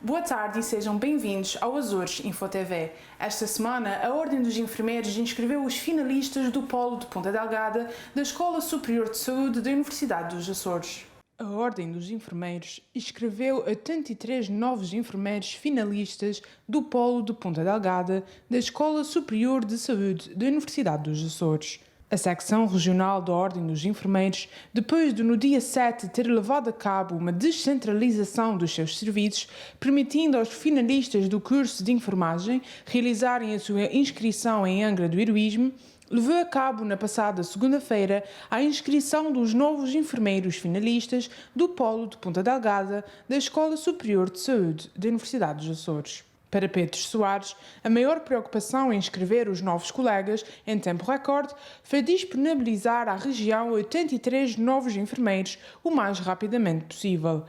Boa tarde e sejam bem-vindos ao Açores Info TV. Esta semana, a Ordem dos Enfermeiros inscreveu os finalistas do Polo de Ponta Delgada da Escola Superior de Saúde da Universidade dos Açores. A Ordem dos Enfermeiros inscreveu 83 novos enfermeiros finalistas do Polo de Ponta Delgada da Escola Superior de Saúde da Universidade dos Açores. A secção regional da Ordem dos Enfermeiros, depois de no dia 7 ter levado a cabo uma descentralização dos seus serviços, permitindo aos finalistas do curso de enfermagem realizarem a sua inscrição em Angra do Heroísmo, levou a cabo na passada segunda-feira a inscrição dos novos enfermeiros finalistas do Polo de Ponta Delgada da Escola Superior de Saúde da Universidade dos Açores. Para Pedro Soares, a maior preocupação em inscrever os novos colegas em tempo recorde foi disponibilizar à região 83 novos enfermeiros o mais rapidamente possível.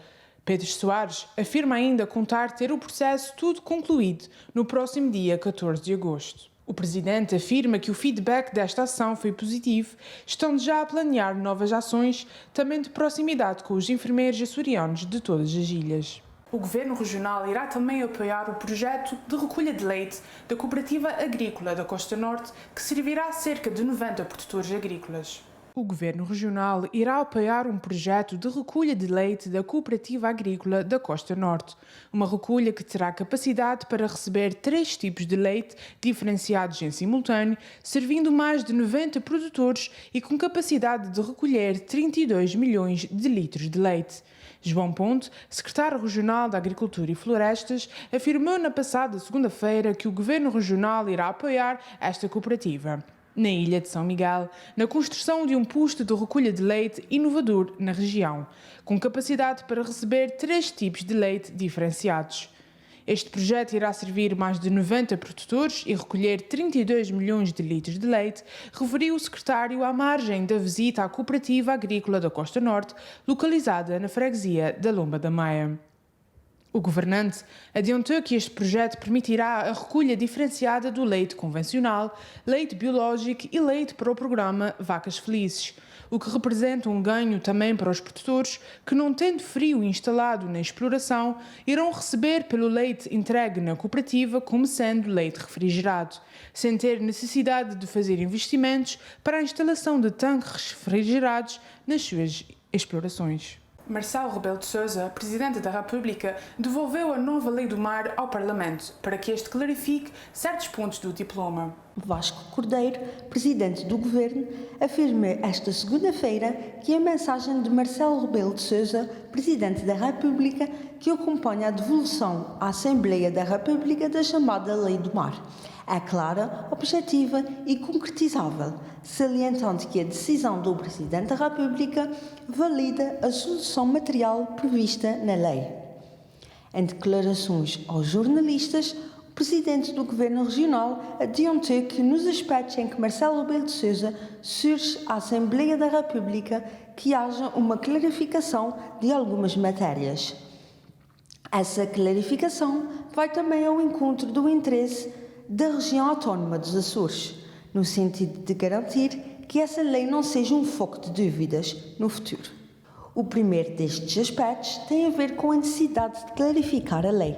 Pedro Soares afirma ainda contar ter o processo tudo concluído no próximo dia 14 de agosto. O presidente afirma que o feedback desta ação foi positivo, estando já a planear novas ações, também de proximidade com os enfermeiros açorianos de todas as ilhas. O Governo Regional irá também apoiar o projeto de recolha de leite da Cooperativa Agrícola da Costa Norte, que servirá a cerca de 90 produtores agrícolas. O Governo Regional irá apoiar um projeto de recolha de leite da Cooperativa Agrícola da Costa Norte, uma recolha que terá capacidade para receber 3 tipos de leite diferenciados em simultâneo, servindo mais de 90 produtores e com capacidade de recolher 32 milhões de litros de leite. João Ponte, secretário regional da Agricultura e Florestas, afirmou na passada segunda-feira que o Governo Regional irá apoiar esta cooperativa, na Ilha de São Miguel, na construção de um posto de recolha de leite inovador na região, com capacidade para receber 3 tipos de leite diferenciados. Este projeto irá servir mais de 90 produtores e recolher 32 milhões de litros de leite, referiu o secretário à margem da visita à Cooperativa Agrícola da Costa Norte, localizada na freguesia da Lomba da Maia. O governante adiantou que este projeto permitirá a recolha diferenciada do leite convencional, leite biológico e leite para o programa Vacas Felizes, o que representa um ganho também para os produtores que, não tendo frio instalado na exploração, irão receber pelo leite entregue na cooperativa como sendo leite refrigerado, sem ter necessidade de fazer investimentos para a instalação de tanques refrigerados nas suas explorações. Marcelo Rebelo de Sousa, Presidente da República, devolveu a nova Lei do Mar ao Parlamento para que este clarifique certos pontos do diploma. Vasco Cordeiro, Presidente do Governo, afirma esta segunda-feira que a mensagem de Marcelo Rebelo de Sousa, Presidente da República, que acompanha a devolução à Assembleia da República da chamada Lei do Mar, é clara, objetiva e concretizável, salientando que a decisão do Presidente da República valida a solução material prevista na lei. Em declarações aos jornalistas, o Presidente do Governo Regional adiantou que nos aspectos em que Marcelo Rebelo de Sousa surge à Assembleia da República que haja uma clarificação de algumas matérias. Essa clarificação vai também ao encontro do interesse da região autónoma dos Açores, no sentido de garantir que essa lei não seja um foco de dúvidas no futuro. O primeiro destes aspectos tem a ver com a necessidade de clarificar a lei,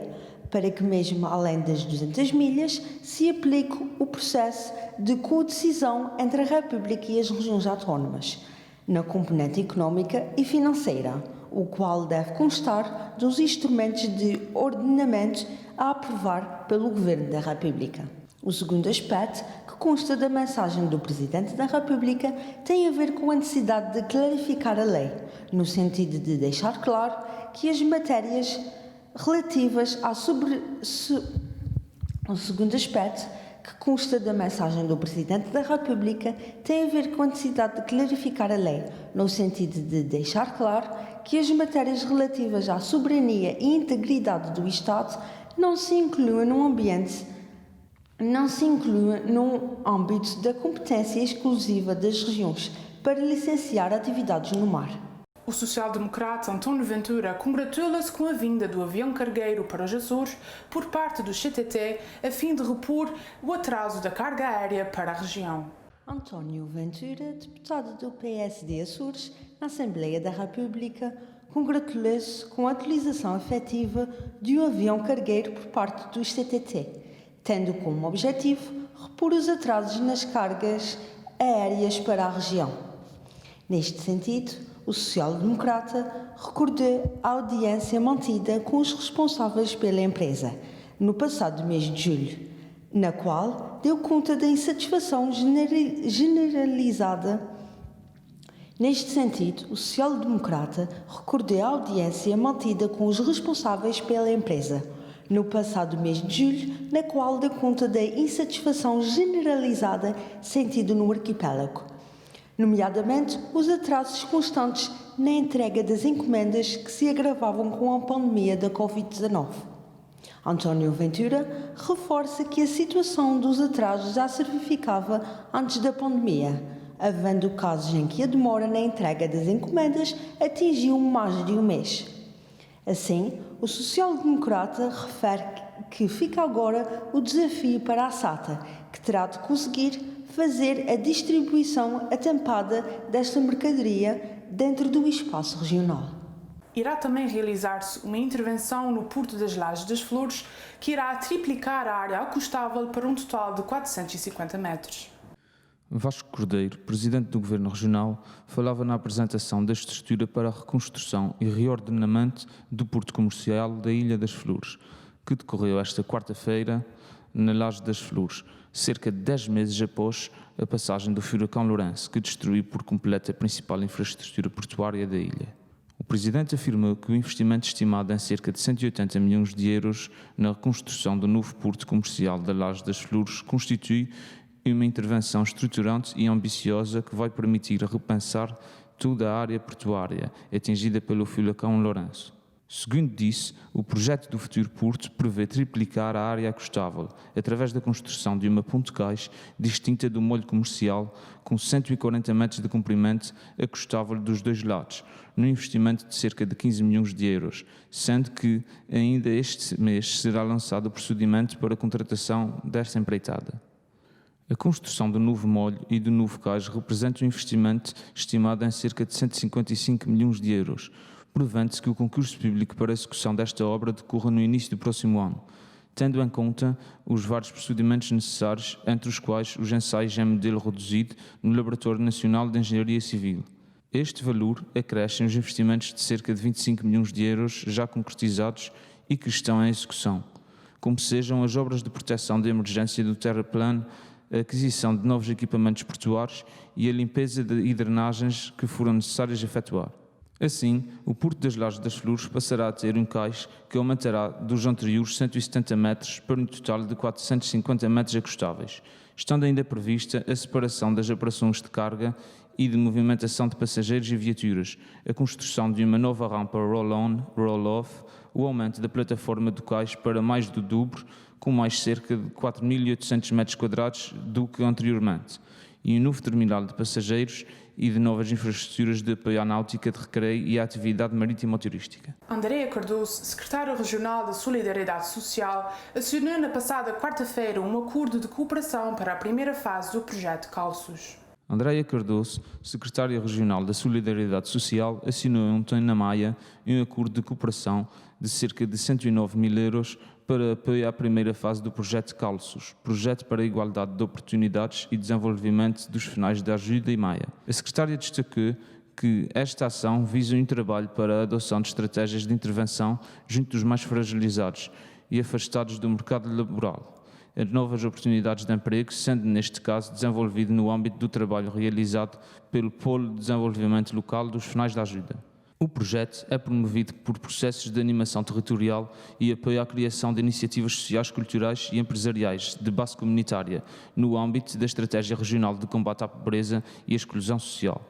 para que mesmo além das 200 milhas se aplique o processo de codecisão entre a República e as regiões autónomas, na componente económica e financeira, o qual deve constar dos instrumentos de ordenamento a aprovar pelo Governo da República. O segundo aspecto, que consta da mensagem do Presidente da República, tem a ver com a necessidade de clarificar a lei, no sentido de deixar claro que as matérias relativas O segundo aspecto, que consta da mensagem do Presidente da República, tem a ver com a necessidade de clarificar a lei, no sentido de deixar claro que as matérias relativas à soberania e integridade do Estado não se incluem no âmbito da competência exclusiva das regiões para licenciar atividades no mar. O social-democrata António Ventura congratula-se com a vinda do avião cargueiro para os Açores por parte do CTT a fim de repor o atraso da carga aérea para a região. António Ventura, deputado do PSD Açores, na Assembleia da República, congratulou-se com a utilização efetiva de um avião cargueiro por parte do CTT, tendo como objetivo repor os atrasos nas cargas aéreas para a região. Neste sentido, o social-democrata recordou a audiência mantida com os responsáveis pela empresa, no passado mês de julho, na qual deu conta da insatisfação generalizada. Neste sentido, o social-democrata recordou a audiência mantida com os responsáveis pela empresa, no passado mês de julho, na qual deu conta da insatisfação generalizada sentida no arquipélago, nomeadamente os atrasos constantes na entrega das encomendas que se agravavam com a pandemia da Covid-19. António Ventura reforça que a situação dos atrasos já se verificava antes da pandemia, havendo casos em que a demora na entrega das encomendas atingiu mais de um mês. Assim, o social-democrata refere que fica agora o desafio para a SATA, que terá de conseguir fazer a distribuição atempada desta mercadoria dentro do espaço regional. Irá também realizar-se uma intervenção no Porto das Lajes das Flores, que irá triplicar a área acostável para um total de 450 metros. Vasco Cordeiro, presidente do Governo Regional, falava na apresentação da estrutura para a reconstrução e reordenamento do Porto Comercial da Ilha das Flores, que decorreu esta quarta-feira na Laje das Flores, cerca de 10 meses após a passagem do furacão Lourenço, que destruiu por completo a principal infraestrutura portuária da ilha. O Presidente afirmou que o investimento estimado em cerca de 180 milhões de euros na reconstrução do novo Porto Comercial da Laje das Flores constitui uma intervenção estruturante e ambiciosa que vai permitir repensar toda a área portuária atingida pelo furacão Lourenço. Segundo disse, o projeto do futuro porto prevê triplicar a área acostável através da construção de uma ponte-cais distinta do molho comercial com 140 metros de comprimento acostável dos dois lados, num investimento de cerca de 15 milhões de euros, sendo que ainda este mês será lançado o procedimento para a contratação desta empreitada. A construção do novo molho e do novo cais representa um investimento estimado em cerca de 155 milhões de euros, prevendo-se que o concurso público para a execução desta obra decorra no início do próximo ano, tendo em conta os vários procedimentos necessários, entre os quais os ensaios em modelo reduzido no Laboratório Nacional de Engenharia Civil. Este valor acresce os investimentos de cerca de 25 milhões de euros já concretizados e que estão em execução, como sejam as obras de proteção de emergência do terraplano, a aquisição de novos equipamentos portuários e a limpeza e drenagens que foram necessárias efetuar. Assim, o Porto das Lajes das Flores passará a ter um cais que aumentará dos anteriores 170 metros para um total de 450 metros acostáveis, estando ainda prevista a separação das operações de carga e de movimentação de passageiros e viaturas, a construção de uma nova rampa roll-on, roll-off, o aumento da plataforma do cais para mais do dobro, com mais cerca de 4.800 metros quadrados do que anteriormente, e um novo terminal de passageiros e de novas infraestruturas de apoio à náutica, de recreio e à atividade marítima turística. Andréa Cardoso, secretária regional da Solidariedade Social, assinou na passada quarta-feira um acordo de cooperação para a primeira fase do projeto Calços. Andréa Cardoso, secretária regional da Solidariedade Social, assinou ontem na Maia um acordo de cooperação de cerca de 109 mil euros para apoio à primeira fase do projeto Calços, projeto para a igualdade de oportunidades e desenvolvimento dos finais da ajuda e Maia. A secretária destacou que esta ação visa um trabalho para a adoção de estratégias de intervenção junto dos mais fragilizados e afastados do mercado laboral, a novas oportunidades de emprego, sendo neste caso desenvolvido no âmbito do trabalho realizado pelo Polo de Desenvolvimento Local dos Finais da Ajuda. O projeto é promovido por processos de animação territorial e apoio à criação de iniciativas sociais, culturais e empresariais de base comunitária no âmbito da Estratégia Regional de Combate à Pobreza e Exclusão Social.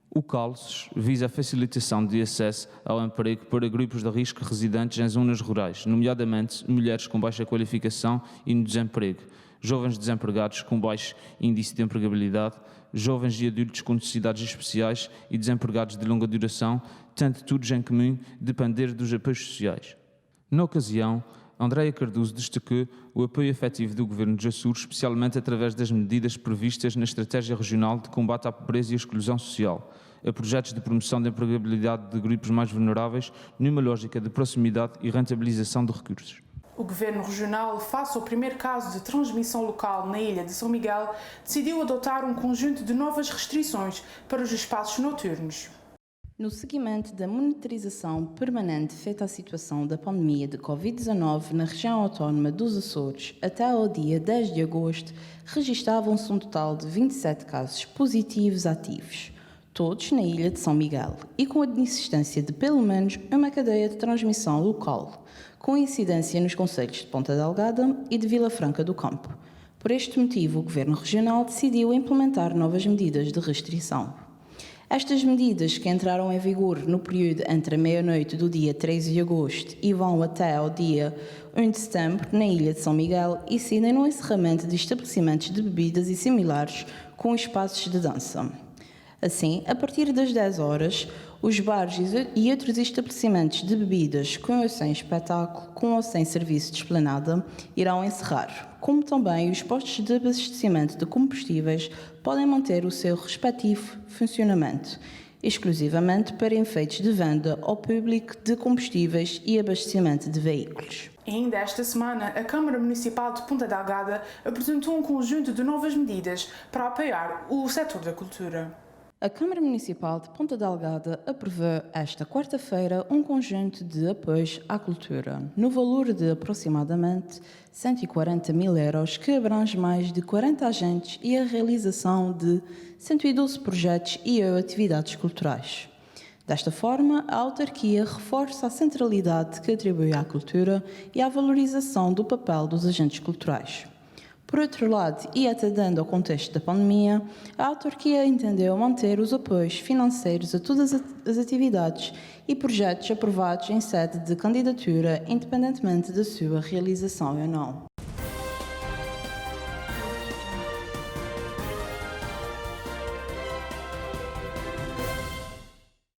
O Calços visa a facilitação de acesso ao emprego para grupos de risco residentes em zonas rurais, nomeadamente mulheres com baixa qualificação e no desemprego, jovens desempregados com baixo índice de empregabilidade, jovens e adultos com necessidades especiais e desempregados de longa duração, tendo todos em comum depender dos apoios sociais. Na ocasião, Andréa Cardoso destacou o apoio efetivo do Governo dos Açores, especialmente através das medidas previstas na Estratégia Regional de Combate à Pobreza e Exclusão Social, a projetos de promoção da empregabilidade de grupos mais vulneráveis, numa lógica de proximidade e rentabilização de recursos. O Governo Regional, face ao primeiro caso de transmissão local na ilha de São Miguel, decidiu adotar um conjunto de novas restrições para os espaços noturnos. No seguimento da monitorização permanente feita à situação da pandemia de Covid-19 na região autónoma dos Açores, até ao dia 10 de agosto, registavam-se um total de 27 casos positivos ativos, todos na ilha de São Miguel, e com a existência de pelo menos uma cadeia de transmissão local, com incidência nos concelhos de Ponta Delgada e de Vila Franca do Campo. Por este motivo, o Governo Regional decidiu implementar novas medidas de restrição. Estas medidas, que entraram em vigor no período entre a meia-noite do dia 13 de agosto e vão até ao dia 1 de setembro, na ilha de São Miguel, incidem no encerramento de estabelecimentos de bebidas e similares com espaços de dança. Assim, a partir das 10 horas, os bares e outros estabelecimentos de bebidas com ou sem espetáculo, com ou sem serviço de esplanada, irão encerrar, como também os postos de abastecimento de combustíveis podem manter o seu respectivo funcionamento, exclusivamente para efeitos de venda ao público de combustíveis e abastecimento de veículos. Ainda esta semana, a Câmara Municipal de Ponta Delgada apresentou um conjunto de novas medidas para apoiar o setor da cultura. A Câmara Municipal de Ponta Delgada aprovou esta quarta-feira um conjunto de apoios à cultura, no valor de aproximadamente 140 mil euros, que abrange mais de 40 agentes e a realização de 112 projetos e ou atividades culturais. Desta forma, a autarquia reforça a centralidade que atribui à cultura e à valorização do papel dos agentes culturais. Por outro lado, e atendendo ao contexto da pandemia, a autarquia entendeu manter os apoios financeiros a todas as atividades e projetos aprovados em sede de candidatura, independentemente da sua realização ou não.